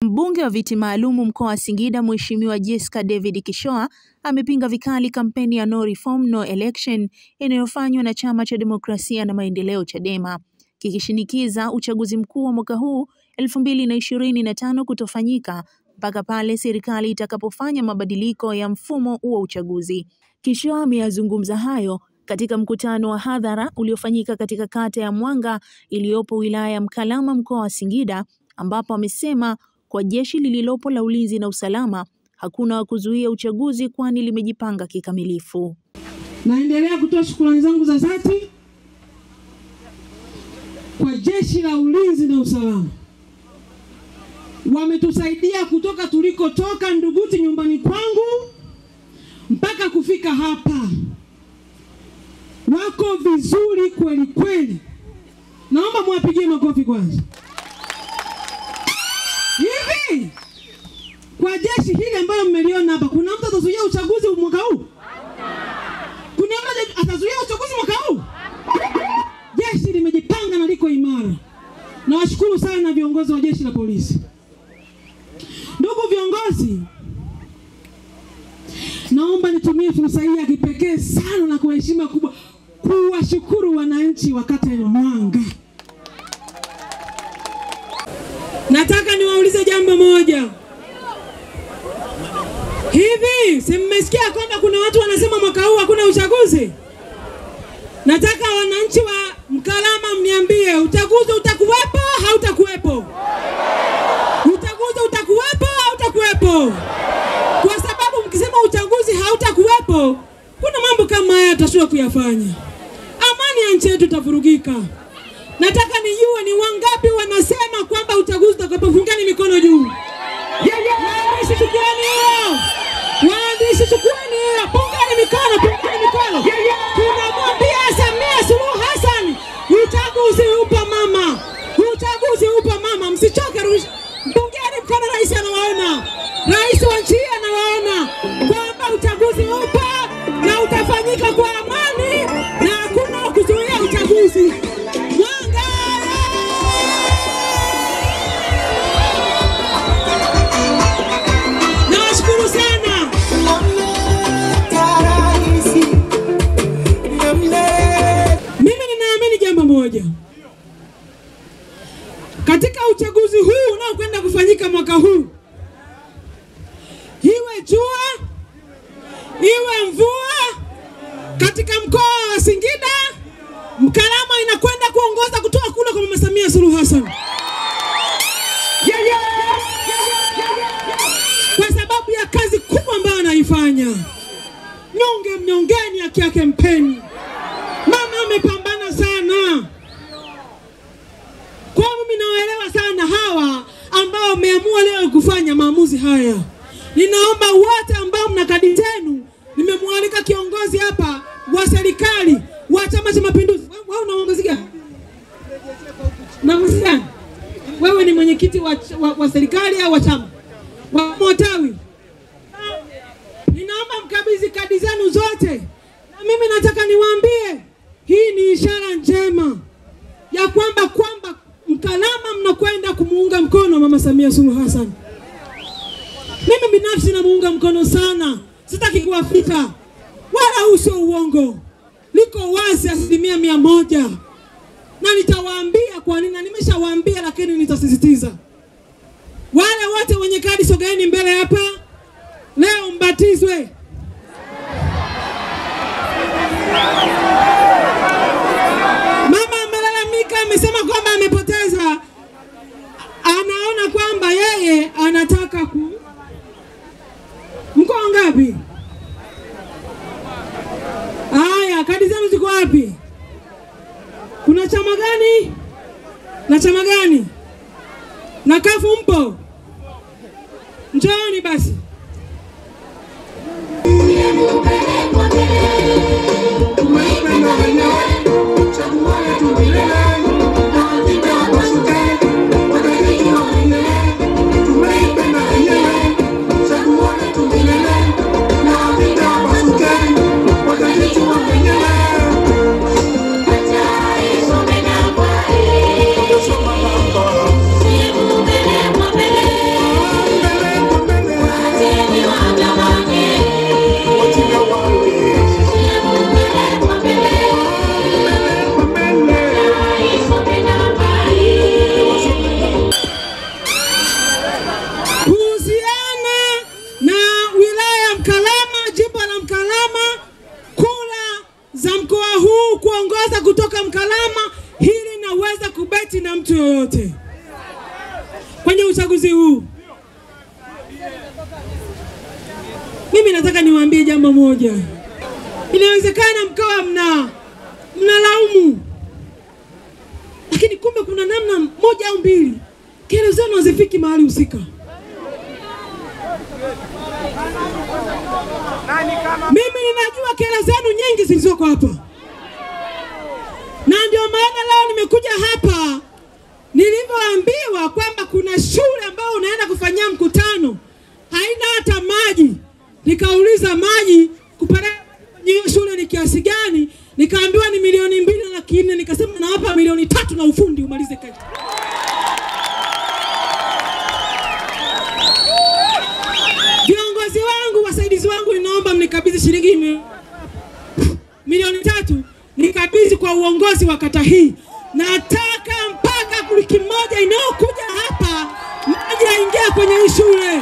Mbunge wa viti maalumu mkoa wa Singida Mheshimiwa Jessica David Kishoa amepinga vikali kampeni ya No Reform No Election inayofanywa na Chama cha Demokrasia na Maendeleo Chadema, kikishinikiza uchaguzi mkuu wa mwaka huu 2025 kutofanyika mpaka pale serikali itakapofanya mabadiliko ya mfumo wa uchaguzi. Kishoa ameyazungumza hayo katika mkutano wa hadhara uliofanyika katika kata ya Mwanga iliyopo wilaya ya Mkalama mkoa wa Singida, ambapo amesema kwa jeshi lililopo la ulinzi na usalama hakuna wa kuzuia uchaguzi kwani limejipanga kikamilifu. Naendelea kutoa shukrani zangu za dhati kwa jeshi la ulinzi na usalama. Wametusaidia kutoka tulikotoka Nduguti nyumbani kwangu mpaka kufika hapa. Wako vizuri kweli kweli. Naomba muwapigie makofi kwanza. Hivi kwa jeshi hili ambalo mmeliona hapa, kuna mtu atazuia uchaguzi mwaka huu? Kuna mtu atazuia uchaguzi mwaka huu? Jeshi limejipanga na liko imara. Nawashukuru sana viongozi wa jeshi la polisi. Ndugu viongozi, naomba nitumie fursa hii ya kipekee sana na kwa heshima kubwa kuwashukuru wananchi wa kata ya Mwanga. Nataka niwaulize jambo moja. Hivi, si mmesikia kwamba kuna watu wanasema mwaka huu hakuna uchaguzi? Nataka wananchi wa Mkalama mniambie, uchaguzi utakuwepo au hautakuwepo? Uchaguzi utakuwepo au hautakuwepo? Kwa sababu mkisema uchaguzi hautakuwepo, kuna mambo kama haya tutashuka kuyafanya. Amani ya nchi yetu itavurugika. Nataka nijue ni wangapi wanasema kwamba uchaguzi utakapofungiani mikono juu. Waandishi chukueni hiyo. Waandishi chukueni hiyo. Pungani mikono, pungani mikono. Tunamwambia Samia Suluhu Hassan, uchaguzi upo mama. Uchaguzi upo mama. Msichoke rusha. Pungani mkono, rais anawaona. Rais wa nchi anawaona kwamba uchaguzi upo na utafanyika kwa amani na hakuna kuzuia uchaguzi. Katika uchaguzi huu unaokwenda kufanyika mwaka huu, iwe jua, iwe mvua, katika mkoa wa Singida, Mkalama inakwenda kuongoza kutoa kula kwa Mama Samia Suluhu Hassan. Kwa sababu ya kazi kubwa ambayo anaifanya. Nyonge mnyongeni haki yake mpeni. Mama amepambana sana. Kwa mimi nawaelewa sana hawa ambao wameamua leo kufanya maamuzi haya. Ninaomba wote ambao mna kadi zenu, nimemwalika kiongozi hapa wa serikali wa Chama cha Mapinduzi. Wewe una uongozi gani? Na msiani. Wewe ni mwenyekiti wa serikali au wa chama? Wa tawi. Ninaomba mkabidhi kadi zenu zote. Na mimi nataka niwaambie, hii ni ishara njema ya kwamba Mkalama mnakwenda kumuunga mkono Mama Samia Suluhu Hassan. Mimi binafsi namuunga mkono sana. Sitaki kuwaficha. Wala uso uongo. Liko wazi 100%. Na nitawaambia kwa nini, na nimeshawaambia lakini nitasisitiza. Wale wote wenye kadi sogeeni mbele hapa. Leo mbatizwe. Mama amelalamika, amesema kwamba amepoteza. Anaona kwamba yeye anataka mkoa ngapi? Haya, kadi zenu ziko wapi? Kuna chama gani? Na chama gani? Na kafu mpo? Njooni basi. yoyote kwenye uchaguzi huu. Mimi nataka niwaambie jambo moja. Inawezekana mkawa mnalaumu, lakini kumbe kuna namna moja au mbili kero zenu hazifiki mahali husika. Mimi ninajua kero zenu nyingi zilizoko hapa, na ndio maana leo nimekuja hapa. Nilivyoambiwa kwamba kuna shule ambayo unaenda kufanyia mkutano haina hata maji, nikauliza maji kupata hiyo shule ni kiasi gani? Nikaambiwa ni 2,200,000. Nikasema nawapa 3,000,000 na ufundi umalize kazi. Viongozi wangu, wasaidizi wangu, ninaomba mnikabidhi shilingi 3,000,000 nikabidhi kwa uongozi wa kata hii. Nataka mpaka wiki moja inayokuja hapa maji yaingia kwenye shule.